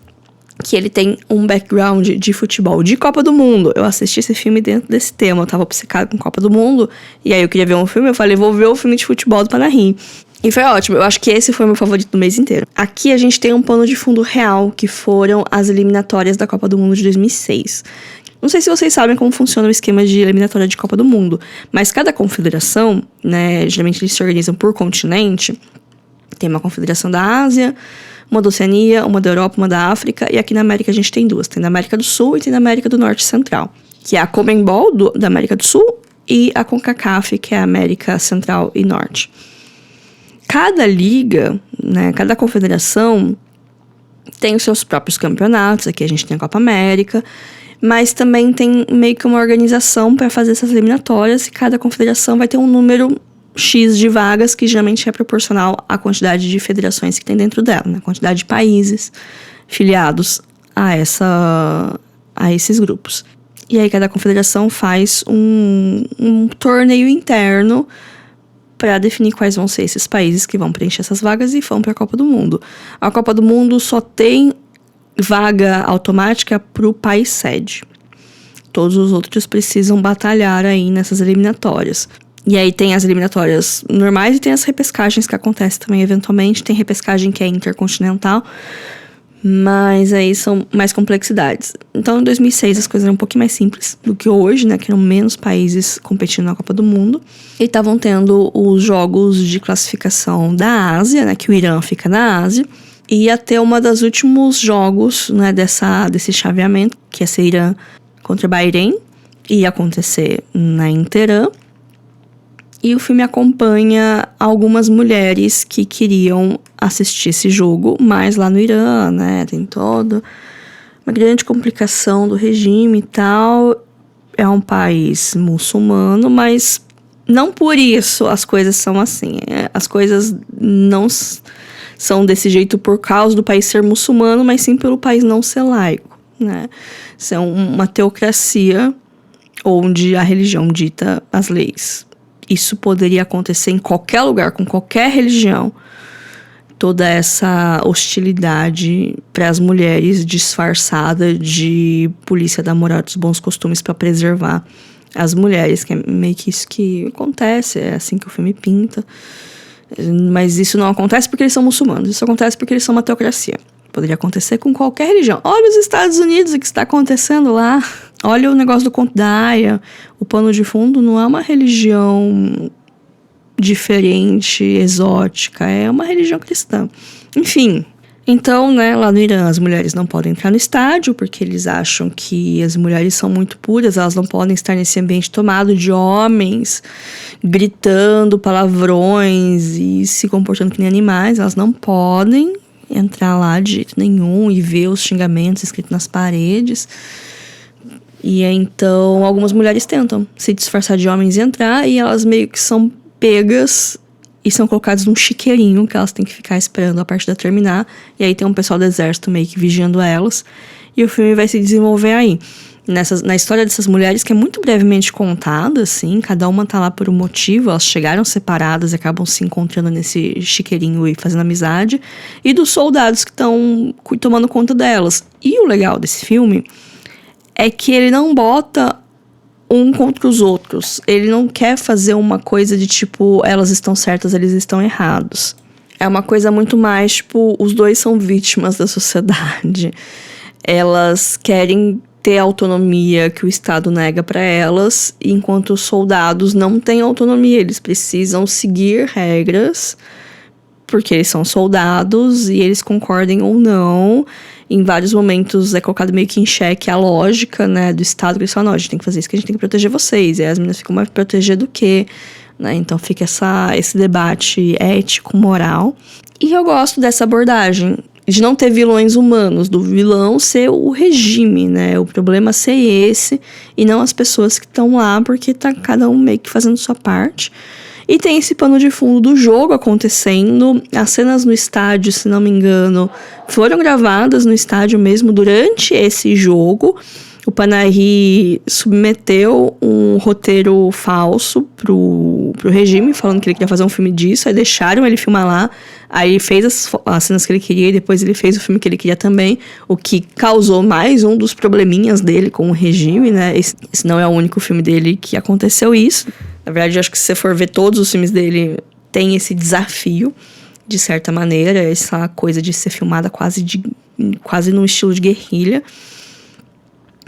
Speaker 1: que ele tem um background de futebol, de Copa do Mundo. Eu assisti esse filme dentro desse tema, eu tava obcecada com Copa do Mundo, e aí eu queria ver um filme, eu falei, vou ver o filme de futebol do Panahi. E foi ótimo, eu acho que esse foi meu favorito do mês inteiro. Aqui a gente tem um pano de fundo real, que foram as eliminatórias da Copa do Mundo de 2006. Não sei se vocês sabem como funciona o esquema de eliminatória de Copa do Mundo, mas cada confederação, né, geralmente eles se organizam por continente. Tem uma confederação da Ásia, uma da Oceania, uma da Europa, uma da África, e aqui na América a gente tem duas. Tem da América do Sul e tem da América do Norte Central, que é a Conmebol da América do Sul e a CONCACAF, que é a América Central e Norte. Cada liga, né, cada confederação tem os seus próprios campeonatos. Aqui a gente tem a Copa América, mas também tem meio que uma organização para fazer essas eliminatórias, e cada confederação vai ter um número X de vagas, que geralmente é proporcional à quantidade de federações que tem dentro dela, né? A quantidade de países filiados a esses grupos. E aí cada confederação faz um torneio interno para definir quais vão ser esses países que vão preencher essas vagas e vão para a Copa do Mundo. A Copa do Mundo só tem vaga automática para o país sede. Todos os outros precisam batalhar aí nessas eliminatórias. E aí tem as eliminatórias normais e tem as repescagens que acontecem também eventualmente. Tem repescagem que é intercontinental, Mas aí são mais complexidades. Então, em 2006, as coisas eram um pouquinho mais simples do que hoje, né? Que eram menos países competindo na Copa do Mundo. E estavam tendo os jogos de classificação da Ásia, né? Que o Irã fica na Ásia. E ia ter uma dos últimos jogos, né? Desse chaveamento, que ia ser Irã contra Bahrein. Ia acontecer em Teherã. E o filme acompanha algumas mulheres que queriam assistir esse jogo, mas lá no Irã, né, tem toda uma grande complicação do regime e tal. É um país muçulmano, mas não por isso as coisas são assim. As coisas não são desse jeito por causa do país ser muçulmano, mas sim pelo país não ser laico, né? Isso é uma teocracia onde a religião dita as leis. Isso poderia acontecer em qualquer lugar, com qualquer religião. Toda essa hostilidade para as mulheres disfarçada de polícia da moral e dos bons costumes para preservar as mulheres, que é meio que isso que acontece, é assim que o filme pinta. Mas isso não acontece porque eles são muçulmanos, isso acontece porque eles são uma teocracia. Poderia acontecer com qualquer religião. Olha os Estados Unidos, o que está acontecendo lá. Olha o negócio do conto da Aia. O pano de fundo não é uma religião diferente, exótica. É uma religião cristã. Enfim. Então, né, lá no Irã, as mulheres não podem entrar no estádio porque eles acham que as mulheres são muito puras. Elas não podem estar nesse ambiente tomado de homens gritando palavrões e se comportando que nem animais. Elas não podem entrar lá de jeito nenhum e ver os xingamentos escritos nas paredes. E então algumas mulheres tentam se disfarçar de homens e entrar, e elas meio que são pegas e são colocadas num chiqueirinho que elas têm que ficar esperando a partida terminar. E aí tem um pessoal do exército meio que vigiando elas, e o filme vai se desenvolver aí. Na história dessas mulheres, que é muito brevemente contada, assim, cada uma tá lá por um motivo, elas chegaram separadas e acabam se encontrando nesse chiqueirinho e fazendo amizade, e dos soldados que estão tomando conta delas. E o legal desse filme é que ele não bota um contra os outros. Ele não quer fazer uma coisa de tipo, elas estão certas, eles estão errados. É uma coisa muito mais, tipo, os dois são vítimas da sociedade. Elas querem ter a autonomia que o Estado nega para elas, enquanto os soldados não têm autonomia. Eles precisam seguir regras, porque eles são soldados e eles concordem ou não. Em vários momentos é colocado meio que em xeque a lógica, né, do Estado, que eles falam, não, a gente tem que fazer isso, que a gente tem que proteger vocês. E aí as meninas ficam mais proteger do que, né? Então fica esse debate ético, moral. E eu gosto dessa abordagem de não ter vilões humanos, do vilão ser o regime, né? O problema ser esse e não as pessoas que estão lá, porque tá cada um meio que fazendo sua parte. E tem esse pano de fundo do jogo acontecendo. As cenas no estádio, se não me engano, foram gravadas no estádio mesmo durante esse jogo. O Panahi submeteu um roteiro falso pro regime, falando que ele queria fazer um filme disso. Aí deixaram ele filmar lá. Aí ele fez as cenas que ele queria e depois ele fez o filme que ele queria também. O que causou mais um dos probleminhas dele com o regime, né? Esse não é o único filme dele que aconteceu isso. Na verdade, eu acho que se você for ver todos os filmes dele, tem esse desafio, de certa maneira. Essa coisa de ser filmada quase num estilo de guerrilha.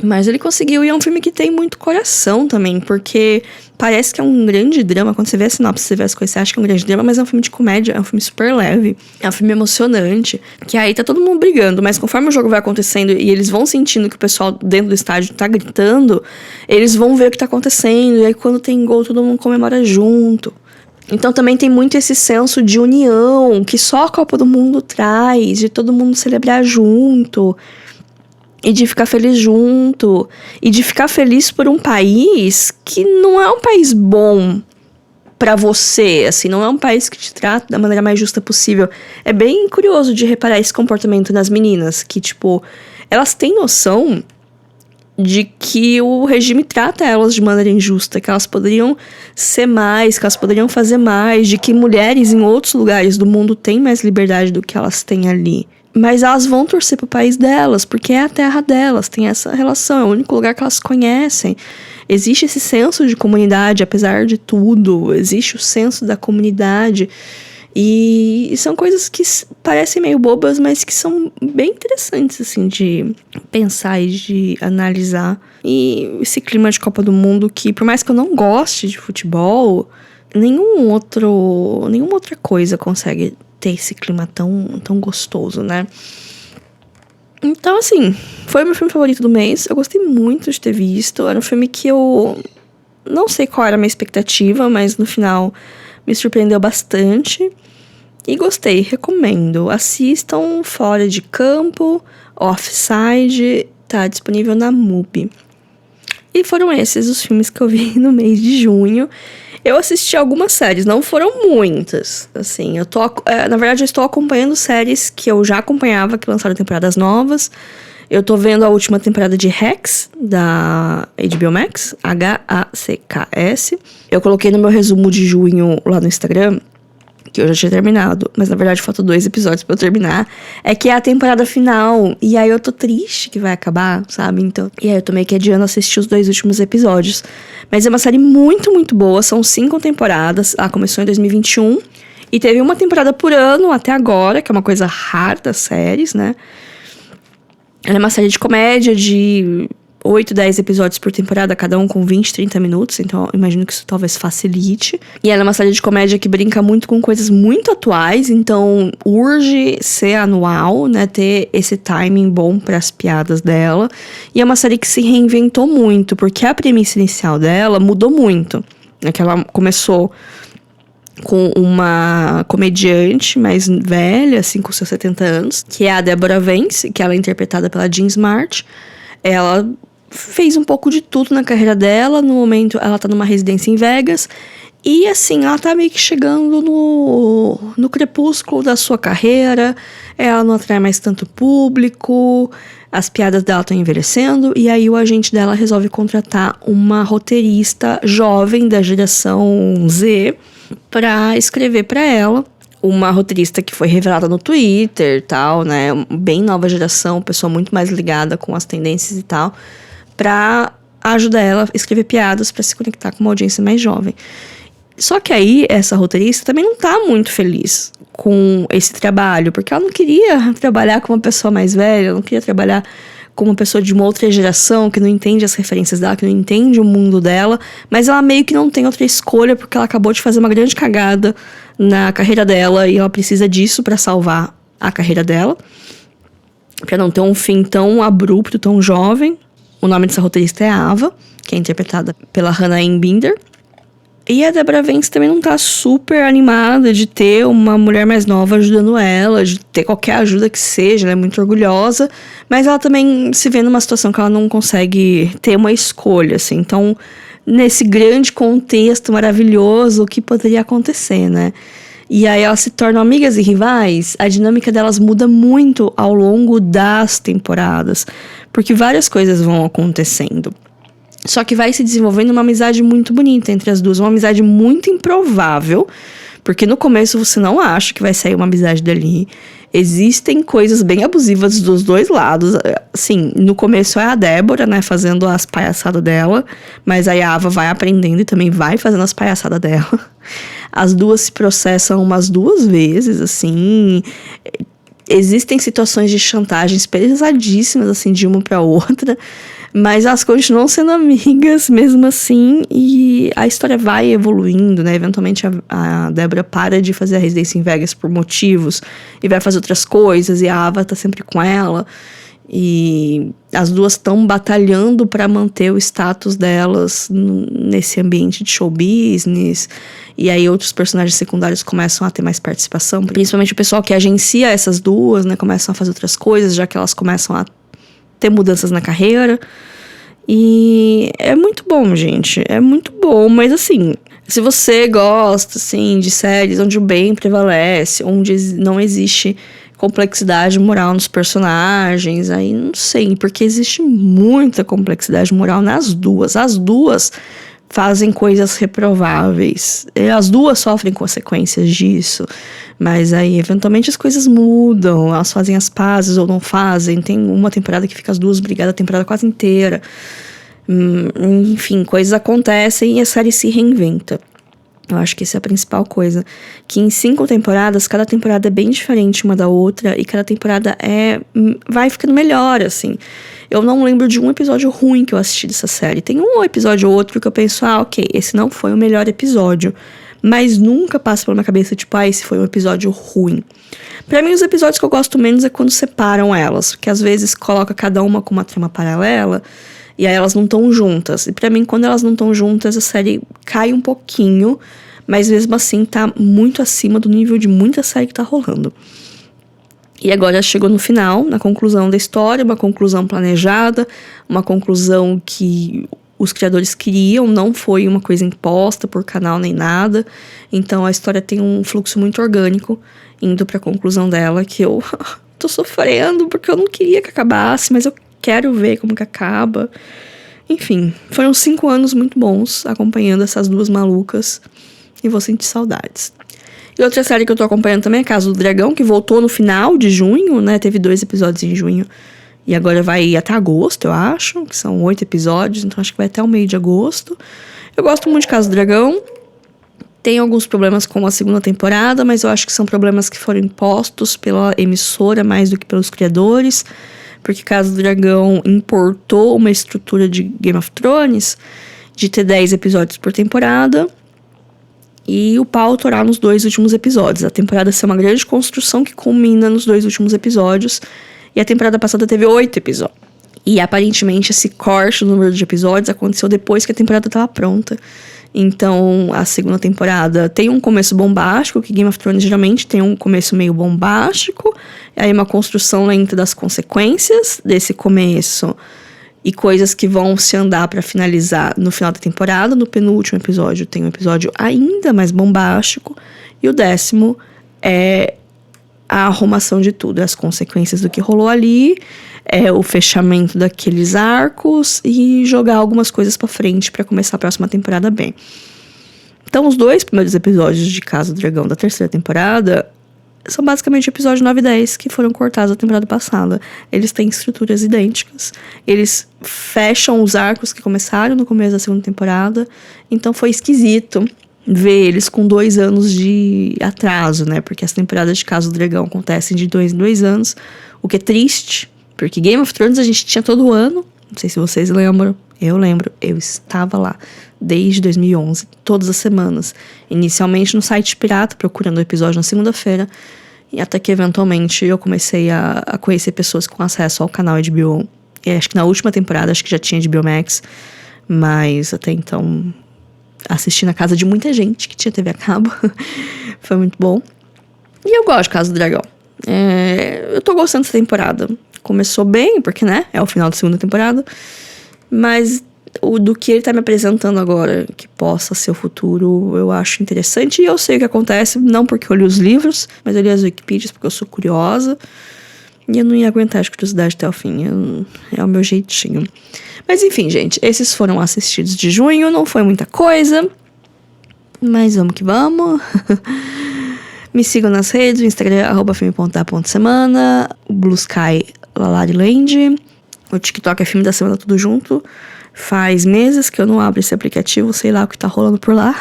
Speaker 1: Mas ele conseguiu, e é um filme que tem muito coração também, porque parece que é um grande drama. Quando você vê a sinopse, você vê as coisas, você acha que é um grande drama, mas é um filme de comédia, é um filme super leve, é um filme emocionante, que aí tá todo mundo brigando, mas conforme o jogo vai acontecendo e eles vão sentindo que o pessoal dentro do estádio tá gritando, eles vão ver o que tá acontecendo, e aí quando tem gol, todo mundo comemora junto. Então também tem muito esse senso de união, que só a Copa do Mundo traz, de todo mundo celebrar junto, e de ficar feliz junto. E de ficar feliz por um país que não é um país bom pra você, assim, não é um país que te trata da maneira mais justa possível. É bem curioso de reparar esse comportamento nas meninas, que, tipo, elas têm noção de que o regime trata elas de maneira injusta, que elas poderiam ser mais, que elas poderiam fazer mais, de que mulheres em outros lugares do mundo têm mais liberdade do que elas têm ali. Mas elas vão torcer pro país delas, porque é a terra delas, tem essa relação, é o único lugar que elas conhecem. Existe esse senso de comunidade, apesar de tudo, existe o senso da comunidade. E são coisas que parecem meio bobas, mas que são bem interessantes, assim, de pensar e de analisar. E esse clima de Copa do Mundo que, por mais que eu não goste de futebol, nenhuma outra coisa consegue ter esse clima tão gostoso, né? Então, assim, foi o meu filme favorito do mês. Eu gostei muito de ter visto. Era um filme que eu não sei qual era a minha expectativa, mas no final me surpreendeu bastante. E gostei, recomendo. Assistam Fora de Campo, Offside, tá disponível na MUBI. E foram esses os filmes que eu vi no mês de junho. Eu assisti algumas séries, não foram muitas. Assim, na verdade, eu estou acompanhando séries que eu já acompanhava, que lançaram temporadas novas. Eu tô vendo a última temporada de Hacks, da HBO Max, HACKS. Eu coloquei no meu resumo de junho lá no Instagram, que eu já tinha terminado, mas na verdade faltam 2 episódios pra eu terminar. É que é a temporada final, e aí eu tô triste que vai acabar, sabe? Então, e aí eu tô meio que adiando assistir os 2 últimos episódios. Mas é uma série muito, muito boa, são 5 temporadas, ela começou em 2021, e teve uma temporada por ano até agora, que é uma coisa rara das séries, né? Ela é uma série de comédia de 8, 10 episódios por temporada, cada um com 20, 30 minutos. Então, eu imagino que isso talvez facilite. E ela é uma série de comédia que brinca muito com coisas muito atuais. Então, urge ser anual, né? Ter esse timing bom para as piadas dela. E é uma série que se reinventou muito, porque a premissa inicial dela mudou muito. É que ela começou com uma comediante mais velha, assim, com seus 70 anos, que é a Deborah Vance, que ela é interpretada pela Jean Smart. Ela fez um pouco de tudo na carreira dela. No momento, ela tá numa residência em Vegas. E, assim, ela tá meio que chegando no crepúsculo da sua carreira. Ela não atrai mais tanto público. As piadas dela estão envelhecendo. E aí, o agente dela resolve contratar uma roteirista jovem da geração Z pra escrever pra ela. Uma roteirista que foi revelada no Twitter e tal, né? Bem nova geração, pessoa muito mais ligada com as tendências e tal, pra ajudar ela a escrever piadas pra se conectar com uma audiência mais jovem. Só que aí, essa roteirista também não tá muito feliz com esse trabalho, porque ela não queria trabalhar com uma pessoa mais velha, não queria trabalhar com uma pessoa de uma outra geração, que não entende as referências dela, que não entende o mundo dela, mas ela meio que não tem outra escolha, porque ela acabou de fazer uma grande cagada na carreira dela, e ela precisa disso pra salvar a carreira dela, pra não ter um fim tão abrupto, tão jovem. O nome dessa roteirista é Ava, que é interpretada pela Hannah Binder. E a Deborah Vance também não tá super animada de ter uma mulher mais nova ajudando ela, de ter qualquer ajuda que seja, ela é muito orgulhosa, mas ela também se vê numa situação que ela não consegue ter uma escolha, assim. Então, nesse grande contexto maravilhoso, o que poderia acontecer, né? E aí elas se tornam amigas e rivais. A dinâmica delas muda muito ao longo das temporadas, porque várias coisas vão acontecendo. Só que vai se desenvolvendo uma amizade muito bonita entre as duas. Uma amizade muito improvável, porque no começo você não acha que vai sair uma amizade dali. Existem coisas bem abusivas dos dois lados. Assim, no começo é a Débora, né, fazendo as palhaçadas dela. Mas aí a Ava vai aprendendo e também vai fazendo as palhaçadas dela. As duas se processam umas 2 vezes, assim. Existem situações de chantagens pesadíssimas, assim, de uma pra outra. Mas elas continuam sendo amigas mesmo assim, e a história vai evoluindo, né? Eventualmente a Débora para de fazer a residência em Vegas por motivos e vai fazer outras coisas, e a Ava tá sempre com ela. E as duas estão batalhando para manter o status delas nesse ambiente de show business. E aí outros personagens secundários começam a ter mais participação, principalmente o pessoal que agencia essas duas, né? Começam a fazer outras coisas, já que elas começam a ter mudanças na carreira. E é muito bom, gente. É muito bom, mas assim, se você gosta, assim, de séries onde o bem prevalece, onde não existe complexidade moral nos personagens, aí não sei, porque existe muita complexidade moral nas duas. As duas fazem coisas reprováveis. As duas sofrem consequências disso. Mas aí, eventualmente, as coisas mudam. Elas fazem as pazes ou não fazem. Tem uma temporada que fica as duas brigadas a temporada quase inteira. Enfim, coisas acontecem e a série se reinventa. Eu acho que essa é a principal coisa. Que em 5 temporadas, cada temporada é bem diferente uma da outra. E cada temporada vai ficando melhor, assim. Eu não lembro de um episódio ruim que eu assisti dessa série. Tem um episódio ou outro que eu penso, ok, esse não foi o melhor episódio. Mas nunca passa pela minha cabeça, tipo, esse foi um episódio ruim. Pra mim, os episódios que eu gosto menos é quando separam elas. Porque às vezes coloca cada uma com uma trama paralela. E aí elas não estão juntas. E pra mim, quando elas não estão juntas, a série cai um pouquinho. Mas mesmo assim, tá muito acima do nível de muita série que tá rolando. E agora chegou no final, na conclusão da história. Uma conclusão planejada. Uma conclusão que os criadores queriam. Não foi uma coisa imposta por canal nem nada. Então a história tem um fluxo muito orgânico. Indo pra conclusão dela. Que eu tô sofrendo porque eu não queria que acabasse. Mas eu quero ver como que acaba. Enfim, foram 5 anos muito bons acompanhando essas duas malucas. E vou sentir saudades. E outra série que eu tô acompanhando também é Casa do Dragão, que voltou no final de junho, né? Teve 2 episódios em junho. E agora vai até agosto, eu acho. Que são 8 episódios, então acho que vai até o meio de agosto. Eu gosto muito de Casa do Dragão. Tem alguns problemas com a segunda temporada, mas eu acho que são problemas que foram impostos pela emissora mais do que pelos criadores. Porque Casa do Dragão importou uma estrutura de Game of Thrones de ter 10 episódios por temporada e o pau torar nos 2 últimos episódios. A temporada ser uma grande construção que culmina nos 2 últimos episódios e a temporada passada teve 8 episódios. E aparentemente esse corte no número de episódios aconteceu depois que a temporada estava pronta. Então, a segunda temporada tem um começo bombástico, que Game of Thrones geralmente tem um começo meio bombástico, aí uma construção lenta das consequências desse começo e coisas que vão se andar para finalizar no final da temporada. No penúltimo episódio tem um episódio ainda mais bombástico, e o 10º é a arrumação de tudo, as consequências do que rolou ali, o fechamento daqueles arcos e jogar algumas coisas pra frente pra começar a próxima temporada bem. Então, os 2 primeiros episódios de Casa do Dragão da 3ª temporada são basicamente o episódio 9 e 10 que foram cortados da temporada passada. Eles têm estruturas idênticas, eles fecham os arcos que começaram no começo da segunda temporada, então foi esquisito ver eles com 2 anos de atraso, né? Porque as temporadas de Casa do Dragão acontecem de 2 em 2 anos, o que é triste, porque Game of Thrones a gente tinha todo ano. Não sei se vocês lembram, eu lembro, eu estava lá desde 2011, todas as semanas. Inicialmente no site pirata, procurando o episódio na segunda-feira, e até que eventualmente eu comecei a conhecer pessoas com acesso ao canal HBO. E acho que na última temporada, acho que já tinha HBO Max, mas até então assisti na casa de muita gente que tinha TV a cabo. Foi muito bom. E eu gosto de Casa do Dragão. Eu tô gostando dessa temporada. Começou bem, porque, né, é o final da segunda temporada. Mas do que ele tá me apresentando agora, que possa ser o futuro, eu acho interessante. E eu sei o que acontece, não porque eu li os livros, mas eu li as Wikipedias porque eu sou curiosa. E eu não ia aguentar de curiosidade até o fim. É o meu jeitinho. Mas enfim, gente, esses foram assistidos de junho. Não foi muita coisa, mas vamos que vamos. Me sigam nas redes, o Instagram é @filme.da.semana, o Blue Sky Lalaryland, o TikTok é Filme da Semana tudo junto. Faz meses que eu não abro esse aplicativo, sei lá o que tá rolando por lá.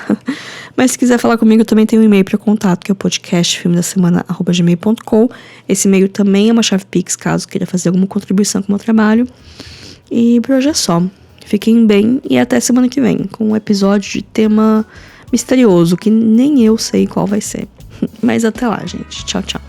Speaker 1: Mas se quiser falar comigo, eu também tenho um e-mail para contato, que é o podcastfilmedasemana@gmail.com. Esse e-mail também é uma chave Pix, caso queira fazer alguma contribuição com o meu trabalho. E por hoje é só. Fiquem bem e até semana que vem, com um episódio de tema misterioso, que nem eu sei qual vai ser. Mas até lá, gente. Tchau, tchau.